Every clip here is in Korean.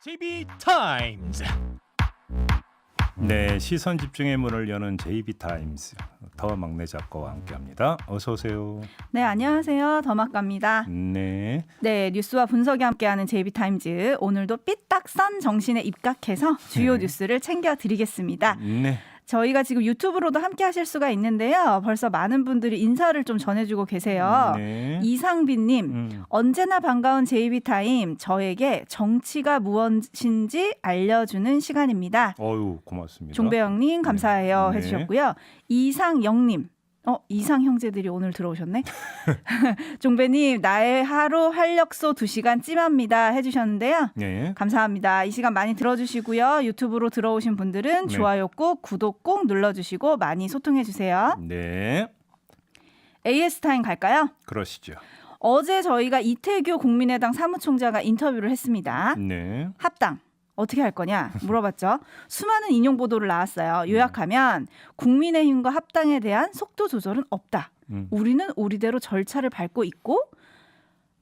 JB타임즈. 네, 시선 집중의 문을 여는 JB타임즈 더 막내 작가와 함께합니다. 어서 오세요. 네, 안녕하세요. 더막갑니다. 네. 네, 뉴스와 분석이 함께하는 JB타임즈. 오늘도 삐딱 선 정신에 입각해서 주요 뉴스를 챙겨드리겠습니다. 네. 저희가 지금 유튜브로도 함께 하실 수가 있는데요. 벌써 많은 분들이 인사를 좀 전해주고 계세요. 네. 이상빈님, 언제나 반가운 JB타임. 저에게 정치가 무엇인지 알려주는 시간입니다. 어유 고맙습니다. 종배영님 감사해요 네. 해주셨고요. 이상영님. 이상 형제들이 오늘 들어오셨네. 종배님 나의 하루 활력소 2시간 찜합니다 해주셨는데요. 네. 감사합니다. 이 시간 많이 들어주시고요. 유튜브로 들어오신 분들은 네. 좋아요 꼭 구독 꼭 눌러주시고 많이 소통해주세요. 네. AS타임 갈까요? 그러시죠. 어제 저희가 이태규 국민의당 사무총장과 인터뷰를 했습니다. 네. 합당. 어떻게 할 거냐 물어봤죠. 수많은 인용 보도를 나왔어요. 요약하면 국민의힘과 합당에 대한 속도 조절은 없다. 우리는 우리대로 절차를 밟고 있고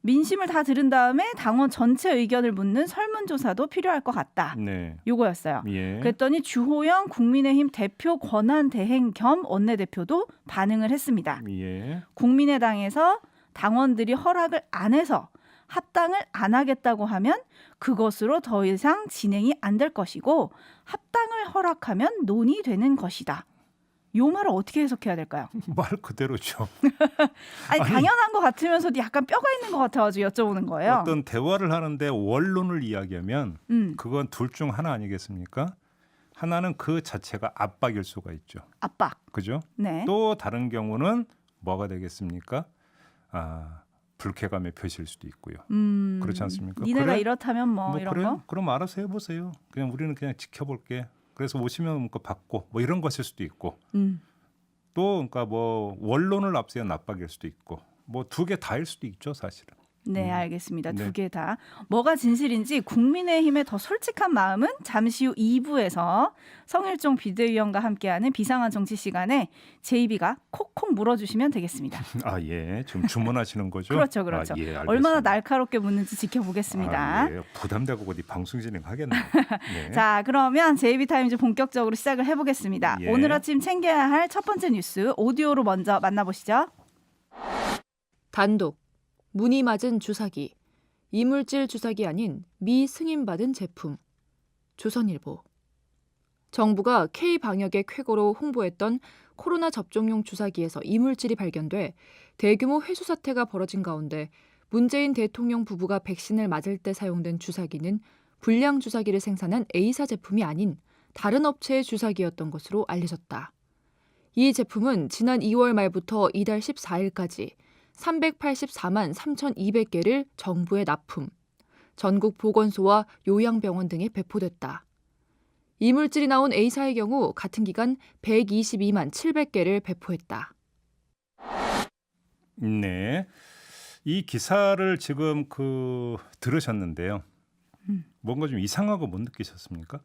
민심을 다 들은 다음에 당원 전체 의견을 묻는 설문조사도 필요할 것 같다. 네. 요거였어요. 예. 그랬더니 주호영 국민의힘 대표 권한대행 겸 원내대표도 반응을 했습니다. 예. 국민의당에서 당원들이 허락을 안 해서 합당을 안 하겠다고 하면 그것으로 더 이상 진행이 안 될 것이고 합당을 허락하면 논의되는 것이다. 요 말을 어떻게 해석해야 될까요? 말 그대로죠. 아니 당연한 것 같으면서도 약간 뼈가 있는 것 같아가지고 여쭤보는 거예요. 어떤 대화를 하는데 원론을 이야기하면 그건 둘 중 하나 아니겠습니까? 하나는 그 자체가 압박일 수가 있죠. 압박. 그죠? 네. 또 다른 경우는 뭐가 되겠습니까? 불쾌감의 표시일 수도 있고요. 그렇지 않습니까? 니네가 그래? 이렇다면 뭐 이런 그래? 거? 그럼 알아서 해보세요. 그냥 우리는 그냥 지켜볼게. 그래서 오시면 그 받고 뭐 이런 것일 수도 있고 또 그러니까 뭐 원론을 앞세운 압박일 수도 있고 뭐 두 개 다일 수도 있죠, 사실은. 네, 알겠습니다. 네. 두 개 다. 뭐가 진실인지 국민의힘의 더 솔직한 마음은 잠시 후 2부에서 성일종 비대위원과 함께하는 비상한 정치 시간에 JB가 콕콕 물어주시면 되겠습니다. 예. 지금 주문하시는 거죠? 그렇죠, 그렇죠. 예, 알겠습니다. 얼마나 날카롭게 묻는지 지켜보겠습니다. 예. 부담되고 어디 방송 진행하겠네. 네. 자, 그러면 JB타임즈 본격적으로 시작을 해보겠습니다. 예. 오늘 아침 챙겨야 할 첫 번째 뉴스 오디오로 먼저 만나보시죠. 단독, 문이 맞은 주사기, 이물질 주사기 아닌 미 승인받은 제품. 조선일보. 정부가 K방역의 쾌거로 홍보했던 코로나 접종용 주사기에서 이물질이 발견돼 대규모 회수 사태가 벌어진 가운데 문재인 대통령 부부가 백신을 맞을 때 사용된 주사기는 불량 주사기를 생산한 A사 제품이 아닌 다른 업체의 주사기였던 것으로 알려졌다. 이 제품은 지난 2월 말부터 이달 14일까지 384만 3,200개를 정부에 납품, 전국 보건소와 요양병원 등에 배포됐다. 이물질이 나온 A사의 경우 같은 기간 122만 700개를 배포했다. 네. 이 기사를 지금 들으셨는데요. 뭔가 좀 이상하고 못 느끼셨습니까?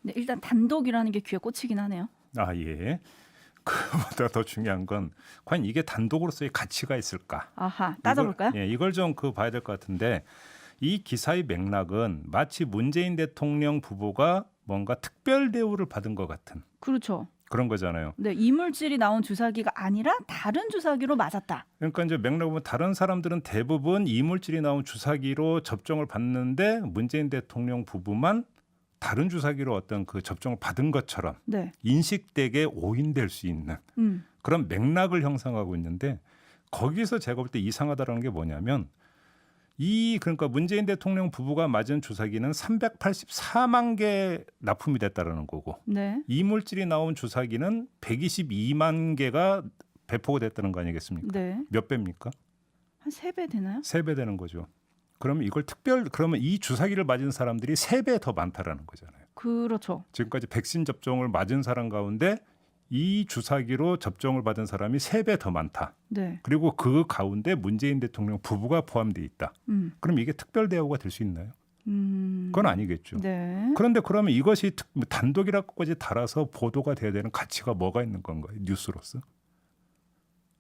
네, 일단 단독이라는 게 귀에 꽂히긴 하네요. 예. 그보다 더 중요한 건 과연 이게 단독으로서의 가치가 있을까? 아하, 따져볼까요? 이걸 좀 봐야 될 것 같은데 이 기사의 맥락은 마치 문재인 대통령 부부가 뭔가 특별 대우를 받은 것 같은 그렇죠. 그런 거잖아요. 네, 이물질이 나온 주사기가 아니라 다른 주사기로 맞았다. 그러니까 이제 맥락을 보면 다른 사람들은 대부분 이물질이 나온 주사기로 접종을 받는데 문재인 대통령 부부만 다른 주사기로 어떤 그 접종을 받은 것처럼 네. 인식되게 오인될 수 있는 그런 맥락을 형성하고 있는데 거기서 제가 볼 때 이상하다라는 게 뭐냐면 그러니까 문재인 대통령 부부가 맞은 주사기는 384만 개 납품이 됐다라는 거고 네. 이물질이 나온 주사기는 122만 개가 배포가 됐다는 거 아니겠습니까? 네. 몇 배입니까? 한 3배 되나요? 3배 되는 거죠. 그러면 그러면 이 주사기를 맞은 사람들이 3배 더 많다라는 거잖아요. 그렇죠. 지금까지 백신 접종을 맞은 사람 가운데 이 주사기로 접종을 받은 사람이 3배 더 많다. 네. 그리고 그 가운데 문재인 대통령 부부가 포함돼 있다. 그럼 이게 특별 대우가 될 수 있나요? 그건 아니겠죠. 네. 그런데 그러면 이것이 단독이라고까지 달아서 보도가 돼야 되는 가치가 뭐가 있는 건가요? 뉴스로서?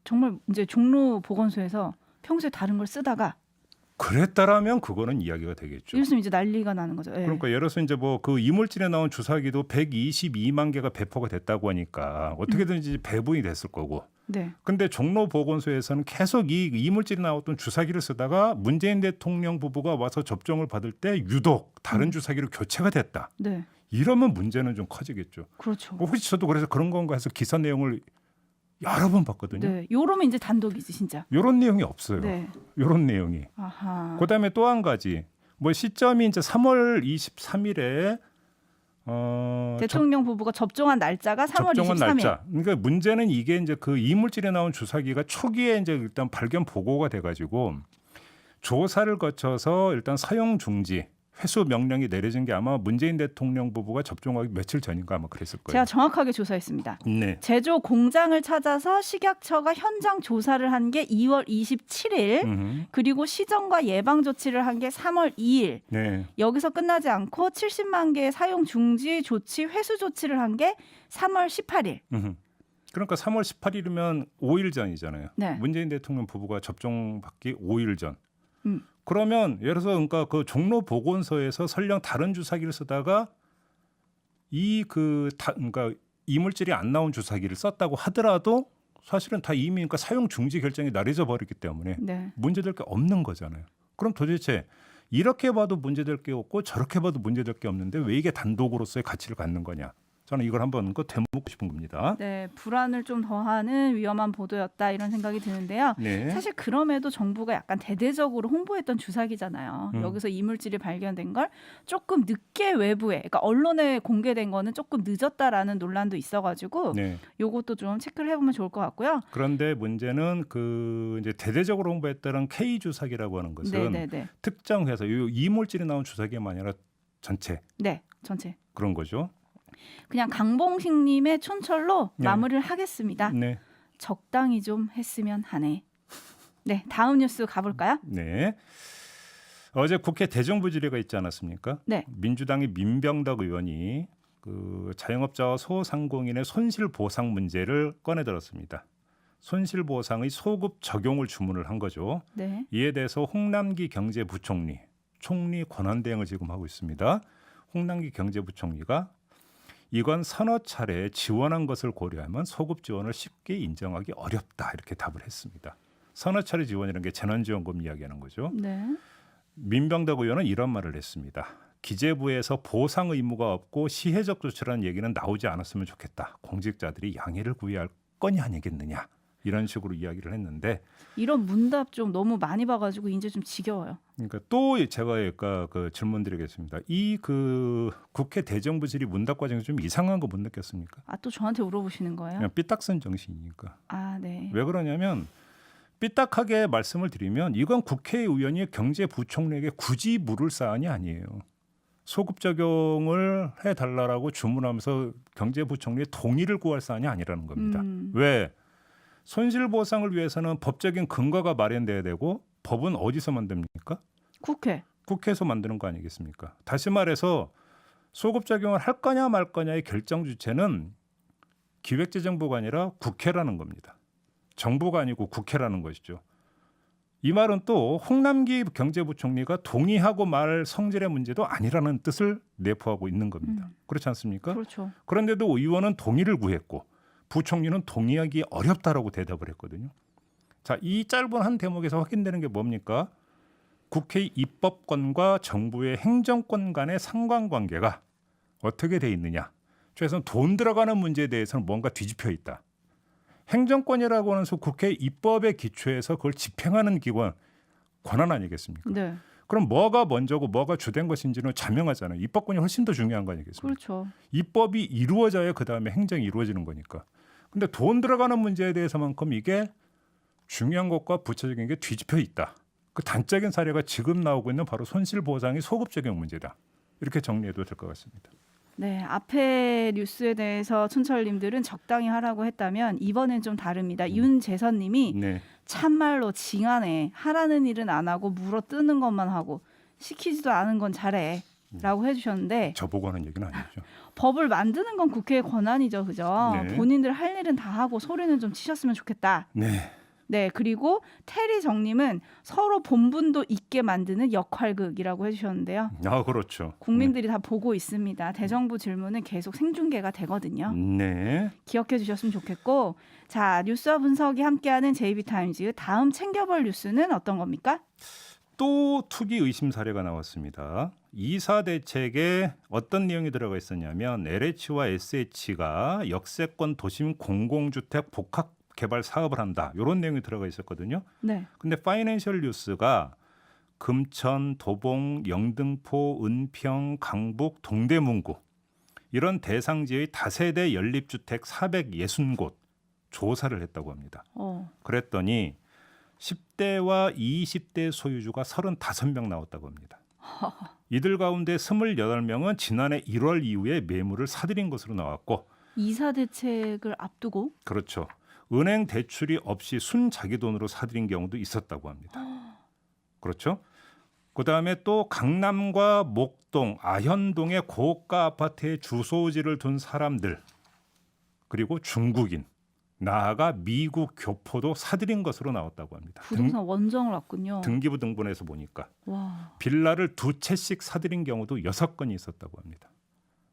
정말 이제 종로 보건소에서 평소에 다른 걸 쓰다가 그랬다라면 그거는 이야기가 되겠죠. 이랬으면 이제 난리가 나는 거죠. 예. 그러니까 예를 들어서 이제 뭐 그 이물질에 나온 주사기도 122만 개가 배포가 됐다고 하니까 어떻게든지 배분이 됐을 거고. 네. 근데 종로 보건소에서는 계속 이 이물질이 나왔던 주사기를 쓰다가 문재인 대통령 부부가 와서 접종을 받을 때 유독 다른 주사기로 교체가 됐다. 네. 이러면 문제는 좀 커지겠죠. 그렇죠. 혹시 저도 그래서 그런 건가 해서 기사 내용을 여러 번 봤거든요. 네. 요러면 이제 단독이지 진짜. 이런 내용이 없어요. 네. 이런 내용이. 아하. 그다음에 또 한 가지 뭐 시점이 이제 3월 23일에 대통령 부부가 접종한 날짜가 3월 접종한 23일. 날짜. 그러니까 문제는 이게 이제 그 이물질에 나온 주사기가 초기에 이제 일단 발견 보고가 돼가지고 조사를 거쳐서 일단 사용 중지 회수 명령이 내려진 게 아마 문재인 대통령 부부가 접종하기 며칠 전인가 아마 그랬을 거예요. 제가 정확하게 조사했습니다. 네. 제조 공장을 찾아서 식약처가 현장 조사를 한 게 2월 27일, 그리고 시정과 예방 조치를 한 게 3월 2일. 네. 여기서 끝나지 않고 70만 개의 사용 중지 조치 회수 조치를 한 게 3월 18일. 그러니까 3월 18일이면 5일 전이잖아요. 네. 문재인 대통령 부부가 접종받기 5일 전. 음. 그러면 예를 들어서 그러니까 그 종로 보건소에서 설령 다른 주사기를 쓰다가 그러니까 이물질이 안 나온 주사기를 썼다고 하더라도 사실은 다 이미 그러니까 사용 중지 결정이 내려져 버렸기 때문에 네. 문제될 게 없는 거잖아요. 그럼 도대체 이렇게 봐도 문제될 게 없고 저렇게 봐도 문제될 게 없는데 왜 이게 단독으로서의 가치를 갖는 거냐? 저는 이걸 한번 되묻고 싶은 겁니다. 네, 불안을 좀 더하는 위험한 보도였다 이런 생각이 드는데요. 네. 사실 그럼에도 정부가 약간 대대적으로 홍보했던 주사기잖아요. 여기서 이물질이 발견된 걸 조금 늦게 외부에, 그러니까 언론에 공개된 거는 조금 늦었다라는 논란도 있어가지고 네. 요것도 좀 체크를 해보면 좋을 것 같고요. 그런데 문제는 그 이제 대대적으로 홍보했다는 K 주사기라고 하는 것은 네네네. 특정 회사 이 이물질이 나온 주사기가 아니라 전체 네, 전체. 그런 거죠. 그냥 강봉식님의 촌철로 네. 마무리를 하겠습니다. 네. 적당히 좀 했으면 하네. 네, 다음 뉴스 가볼까요? 네. 어제 국회 대정부질의가 있지 않았습니까? 네. 민주당의 민병덕 의원이 그 자영업자와 소상공인의 손실 보상 문제를 꺼내들었습니다. 손실 보상의 소급 적용을 주문을 한 거죠. 네. 이에 대해서 홍남기 경제부총리, 총리 권한대행을 지금 하고 있습니다. 홍남기 경제부총리가 이건 서너 차례 지원한 것을 고려하면 소급 지원을 쉽게 인정하기 어렵다 이렇게 답을 했습니다. 서너 차례 지원이라는 게 재난지원금 이야기하는 거죠. 네. 민병덕 의원은 이런 말을 했습니다. 기재부에서 보상 의무가 없고 시혜적 조치라는 얘기는 나오지 않았으면 좋겠다. 공직자들이 양해를 구해야 할 건이 아니겠느냐. 이런 식으로 이야기를 했는데 이런 문답 좀 너무 많이 봐가지고 이제 좀 지겨워요. 그러니까 또 제가 그 질문드리겠습니다. 이 그 국회 대정부질의 문답 과정이 좀 이상한 거 못 느꼈습니까? 아, 또 저한테 물어보시는 거예요? 그냥 삐딱선 정신이니까. 아, 네. 왜 그러냐면 삐딱하게 말씀을 드리면 이건 국회의원이 경제부총리에게 굳이 물을 사안이 아니에요. 소급 적용을 해달라고 주문하면서 경제부총리의 동의를 구할 사안이 아니라는 겁니다. 왜? 손실보상을 위해서는 법적인 근거가 마련돼야 되고 법은 어디서 만듭니까? 국회. 국회에서 만드는 거 아니겠습니까? 다시 말해서 소급 적용을 할 거냐 말 거냐의 결정 주체는 기획재정부가 아니라 국회라는 겁니다. 정부가 아니고 국회라는 것이죠. 이 말은 또 홍남기 경제부총리가 동의하고 말 성질의 문제도 아니라는 뜻을 내포하고 있는 겁니다. 그렇지 않습니까? 그렇죠. 그런데도 의원은 동의를 구했고 부총리는 동의하기 어렵다라고 대답을 했거든요. 자, 이 짧은 한 대목에서 확인되는 게 뭡니까? 국회의 입법권과 정부의 행정권 간의 상관관계가 어떻게 돼 있느냐. 최소한 돈 들어가는 문제에 대해서는 뭔가 뒤집혀 있다. 행정권이라고 하는 국회의 입법의 기초에서 그걸 집행하는 기관, 권한 아니겠습니까? 네. 그럼 뭐가 먼저고 뭐가 주된 것인지는 자명하잖아요. 입법권이 훨씬 더 중요한 거 아니겠습니까? 그렇죠. 입법이 이루어져야 그다음에 행정이 이루어지는 거니까. 근데 돈 들어가는 문제에 대해서만큼 이게 중요한 것과 부차적인 게 뒤집혀 있다. 그 단적인 사례가 지금 나오고 있는 바로 손실보상의 소급 적용 문제다. 이렇게 정리해도 될 것 같습니다. 네, 앞에 뉴스에 대해서 춘철님들은 적당히 하라고 했다면 이번엔 좀 다릅니다. 윤재선님이 네. 참말로 징하네. 하라는 일은 안 하고 물어뜯는 것만 하고 시키지도 않은 건 잘해. 라고 해주셨는데 저보고 하는 얘기는 아니죠. 법을 만드는 건 국회의 권한이죠. 그죠? 네. 본인들 할 일은 다 하고 소리는 좀 치셨으면 좋겠다. 네. 네, 그리고 테리 정님은 서로 본분도 있게 만드는 역할극이라고 해주셨는데요. 그렇죠. 국민들이 다 보고 있습니다. 대정부 질문은 계속 생중계가 되거든요. 네. 기억해 주셨으면 좋겠고, 자, 뉴스와 분석이 함께하는 JB타임즈 다음 챙겨볼 뉴스는 어떤 겁니까? 또 투기 의심 사례가 나왔습니다. 이사 대책에 어떤 내용이 들어가 있었냐면 LH와 SH가 역세권 도심 공공주택 복합 개발 사업을 한다. 이런 내용이 들어가 있었거든요. 네. 근데 파이낸셜 뉴스가 금천, 도봉, 영등포, 은평, 강북, 동대문구 이런 대상지의 다세대 연립주택 460곳 조사를 했다고 합니다. 그랬더니 10대와 20대 소유주가 35명 나왔다고 합니다. 이들 가운데 28명은 지난해 1월 이후에 매물을 사들인 것으로 나왔고 이사 대책을 앞두고 그렇죠. 은행 대출이 없이 순 자기 돈으로 사들인 경우도 있었다고 합니다. 그렇죠. 그다음에 또 강남과 목동, 아현동의 고가 아파트에 주소지를 둔 사람들 그리고 중국인 나아가 미국 교포도 사들인 것으로 나왔다고 합니다. 부동산 원정을 왔군요. 등기부 등본에서 보니까 와. 빌라를 2채씩 사들인 경우도 6건이 있었다고 합니다.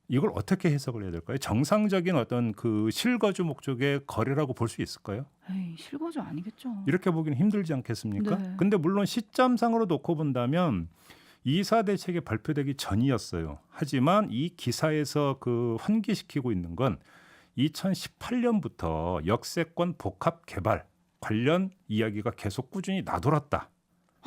이걸 어떻게 해석을 해야 될까요? 정상적인 어떤 그 실거주 목적의 거래라고 볼 수 있을까요? 에이, 실거주 아니겠죠. 이렇게 보기는 힘들지 않겠습니까? 네. 근데 물론 시점상으로 놓고 본다면 이사 대책이 발표되기 전이었어요. 하지만 이 기사에서 그 환기시키고 있는 건 2018년부터 역세권 복합 개발 관련 이야기가 계속 꾸준히 나돌았다.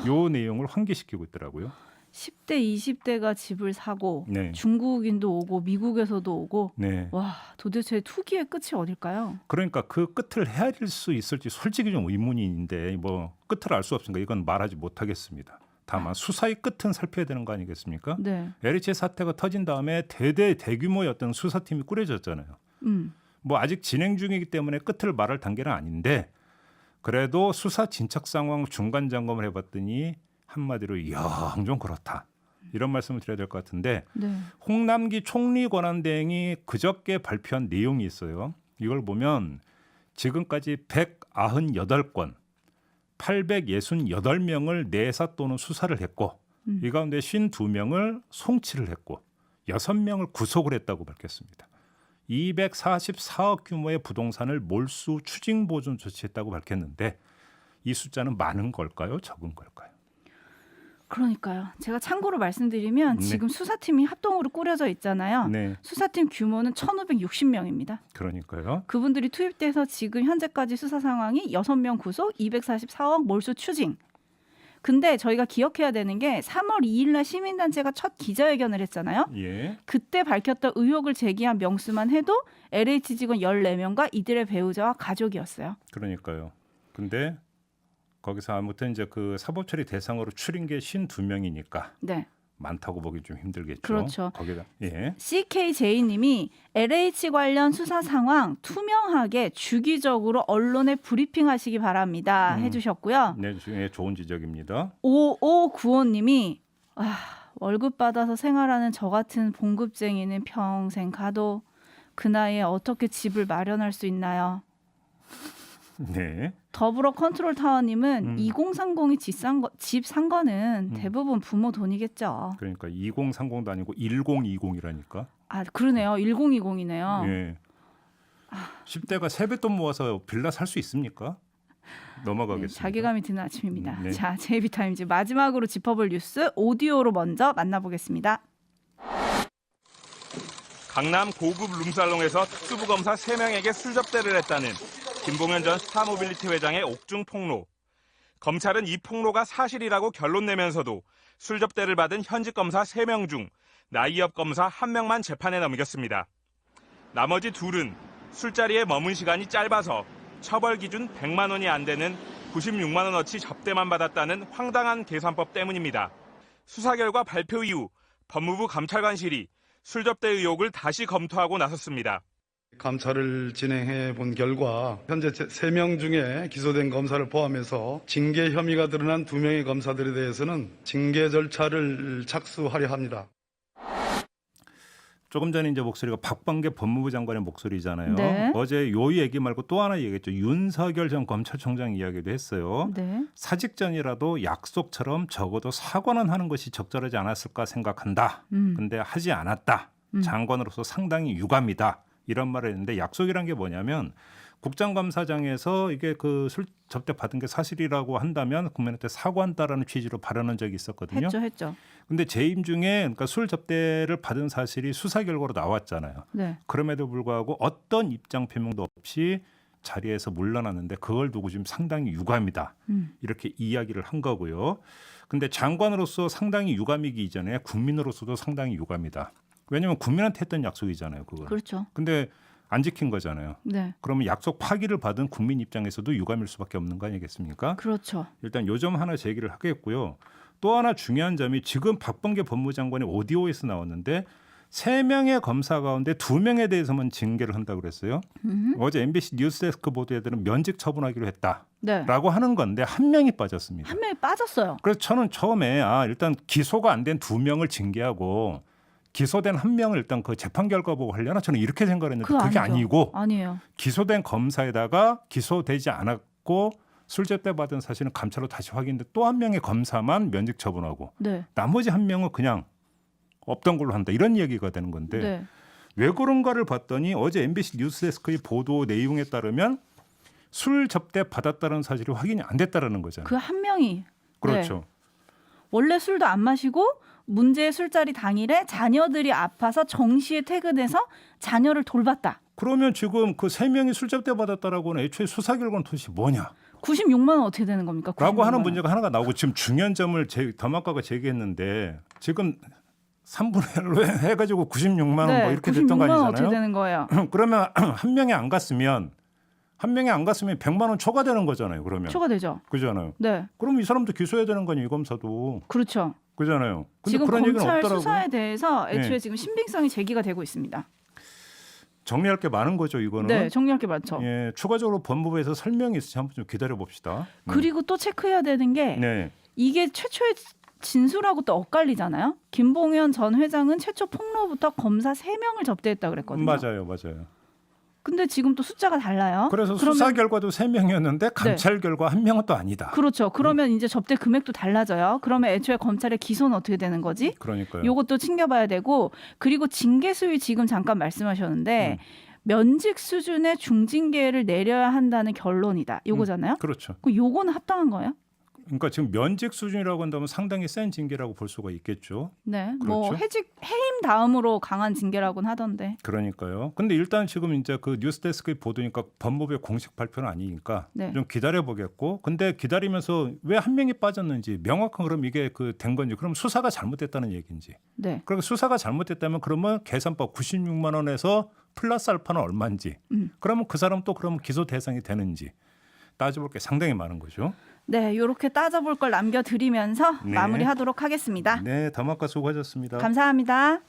요 내용을 환기시키고 있더라고요. 10대, 20대가 집을 사고 네. 중국인도 오고 미국에서도 오고 네. 와, 도대체 투기의 끝이 어딜까요? 그러니까 그 끝을 헤아릴 수 있을지 솔직히 좀 의문인데 뭐 끝을 알 수 없으니까 이건 말하지 못하겠습니다. 다만 수사의 끝은 살펴야 되는 거 아니겠습니까? 네. LH 사태가 터진 다음에 대규모의 어떤 수사팀이 꾸려졌잖아요. 뭐 아직 진행 중이기 때문에 끝을 말할 단계는 아닌데 그래도 수사 진척 상황 중간 점검을 해봤더니 한마디로 영 좀 그렇다. 이런 말씀을 드려야 될 것 같은데 네. 홍남기 총리 권한대행이 그저께 발표한 내용이 있어요. 이걸 보면 지금까지 198건 868명을 내사 또는 수사를 했고 이 가운데 52명을 송치를 했고 6명을 구속을 했다고 밝혔습니다. 244억 규모의 부동산을 몰수 추징 보존 조치했다고 밝혔는데 이 숫자는 많은 걸까요? 적은 걸까요? 그러니까요. 제가 참고로 말씀드리면 네. 지금 수사팀이 합동으로 꾸려져 있잖아요. 네, 수사팀 규모는 1,560명입니다. 그러니까요. 그분들이 투입돼서 지금 현재까지 수사 상황이 6명 구속, 244억 몰수 추징. 근데 저희가 기억해야 되는 게 3월 2일 날 시민단체가 첫 기자회견을 했잖아요. 예, 그때 밝혔던 의혹을 제기한 명수만 해도 LH 직원 14명과 이들의 배우자와 가족이었어요. 그러니까요. 근데 거기서 아무튼 이제 그 사법 처리 대상으로 추린 게 52명이니까 네. 많다고 보기 좀 힘들겠죠. 그렇죠. 거기다 예. CKJ님이 LH 관련 수사 상황 투명하게 주기적으로 언론에 브리핑하시기 바랍니다. 해주셨고요. 네, 중에 좋은 지적입니다. 5595님이 월급 받아서 생활하는 저 같은 봉급쟁이는 평생 가도 그 나이에 어떻게 집을 마련할 수 있나요? 네. 더불어 컨트롤 타워님은 2030이 집 산 거는 대부분 부모 돈이겠죠. 그러니까 2030도 아니고 1020이라니까. 아 그러네요. 1020이네요. 예. 10대가 세뱃돈 모아서 빌라 살 수 있습니까? 넘어가겠습니다. 자괴감이 드는 아침입니다. 네. 자, JB타임즈 마지막으로 짚어볼 뉴스 오디오로 먼저 만나보겠습니다. 강남 고급 룸살롱에서 특수부 검사 3명에게 술접대를 했다는 김봉현 전 스타모빌리티 회장의 옥중 폭로. 검찰은 이 폭로가 사실이라고 결론 내면서도 술접대를 받은 현직 검사 3명 중 나이업 검사 1명만 재판에 넘겼습니다. 나머지 둘은 술자리에 머문 시간이 짧아서 처벌 기준 100만 원이 안 되는 96만 원어치 접대만 받았다는 황당한 계산법 때문입니다. 수사 결과 발표 이후 법무부 감찰관실이 술접대 의혹을 다시 검토하고 나섰습니다. 감찰을 진행해 본 결과 현재 3명 중에 기소된 검사를 포함해서 징계 혐의가 드러난 2명의 검사들에 대해서는 징계 절차를 착수하려 합니다. 조금 전에 이제 목소리가 박범계 법무부 장관의 목소리잖아요. 네. 어제 요 얘기 말고 또 하나 얘기했죠. 윤석열 전 검찰총장 이야기도 했어요. 네. 사직 전이라도 약속처럼 적어도 사과는 하는 것이 적절하지 않았을까 생각한다. 근데 하지 않았다. 장관으로서 상당히 유감이다. 이런 말을 했는데 약속이란 게 뭐냐면 국정감사장에서 이게 그 술 접대 받은 게 사실이라고 한다면 국민한테 사과한다라는 취지로 발언한 적이 있었거든요. 했죠. 근데 재임 중에 그러니까 술 접대를 받은 사실이 수사 결과로 나왔잖아요. 네. 그럼에도 불구하고 어떤 입장 표명도 없이 자리에서 물러났는데 그걸 두고 지금 상당히 유감이다. 이렇게 이야기를 한 거고요. 근데 장관으로서 상당히 유감이기 이전에 국민으로서도 상당히 유감이다. 왜냐하면 국민한테 했던 약속이잖아요. 그걸. 그렇죠. 근데 안 지킨 거잖아요. 네. 그러면 약속 파기를 받은 국민 입장에서도 유감일 수밖에 없는 거 아니겠습니까? 그렇죠. 일단 요 점 하나 제기를 하겠고요. 또 하나 중요한 점이 지금 박범계 법무장관의 오디오에서 나왔는데 3명의 검사 가운데 2명에 대해서만 징계를 한다고 그랬어요. 어제 MBC 뉴스데스크 보도에들은 면직 처분하기로 했다라고 네. 하는 건데 1명이 빠졌습니다. 한 명이 빠졌어요. 그래서 저는 처음에 일단 기소가 안 된 2명을 징계하고 기소된 1명을 일단 그 재판 결과 보고 하려나 저는 이렇게 생각했는데 그게 아니고 아니에요. 기소된 검사에다가 기소되지 않았고 술 접대 받은 사실은 감찰로 다시 확인돼 또 1명의 검사만 면직 처분하고 네. 나머지 1명은 그냥 없던 걸로 한다 이런 얘기가 되는 건데 네. 왜 그런가를 봤더니 어제 MBC 뉴스데스크의 보도 내용에 따르면 술 접대 받았다는 사실이 확인이 안 됐다라는 거잖아요. 그 한 명이 그렇죠. 네. 원래 술도 안 마시고 문제의 술자리 당일에 자녀들이 아파서 정시에 퇴근해서 자녀를 돌봤다. 그러면 지금 그 3명이 술 접대 받았다라고 하는 애초에 수사 결과는 도대체 뭐냐? 96만 원 어떻게 되는 겁니까? 라고 96만 하는 원. 문제가 하나가 나오고 지금 중요한 점을 더마카가 제기했는데 지금 3분의 1로 해가지고 96만 원 뭐 이렇게 됐던 거 96만 원 어떻게 아니잖아요. 되는 거예요? 그러면 한 명이 안 갔으면 100만 원 초과되는 거잖아요. 그러면 초과되죠. 그잖아요. 네, 그럼 이 사람도 기소해야 되는 거니 이 검사도 그렇죠. 그잖아요. 근데 지금 그런 얘기는 검찰 없더라고요. 수사에 대해서 애초에 네. 지금 신빙성이 제기가 되고 있습니다. 정리할 게 많은 거죠. 이거는. 네, 정리할 게 많죠. 예, 추가적으로 법무부에서 설명이 있을지 한번 좀 기다려 봅시다. 그리고 또 체크해야 되는 게 네. 이게 최초의 진술하고 또 엇갈리잖아요. 김봉현 전 회장은 최초 폭로부터 검사 3명을 접대했다 그랬거든요. 맞아요. 근데 지금 또 숫자가 달라요. 그래서 그러면- 수사 결과도 3명이었는데 감찰 결과 1명은 또 아니다. 그렇죠. 그러면 이제 접대 금액도 달라져요. 그러면 애초에 검찰의 기소는 어떻게 되는 거지? 그러니까요. 요것도 챙겨봐야 되고 그리고 징계 수위 지금 잠깐 말씀하셨는데 면직 수준의 중징계를 내려야 한다는 결론이다. 요거잖아요. 그렇죠. 그 요거는 합당한 거예요? 그러니까 지금 면직 수준이라고 한다면 상당히 센 징계라고 볼 수가 있겠죠. 네. 뭐 그렇죠. 해임 다음으로 강한 징계라고는 하던데. 그러니까요. 근데 일단 지금 이제 그 뉴스데스크의 보도니까 법무부의 공식 발표는 아니니까 네. 좀 기다려 보겠고. 근데 기다리면서 왜 1명이 빠졌는지 명확한 그럼 이게 그 된 건지 그럼 수사가 잘못됐다는 얘기인지. 네. 그리고 수사가 잘못됐다면 그러면 계산법 96만 원에서 플러스 알파는 얼마인지. 그러면 그 사람 또 그러면 기소 대상이 되는지 따져볼 게 상당히 많은 거죠. 네, 요렇게 따져볼 걸 남겨드리면서 네. 마무리하도록 하겠습니다. 네, 담화가 수고하셨습니다. 감사합니다.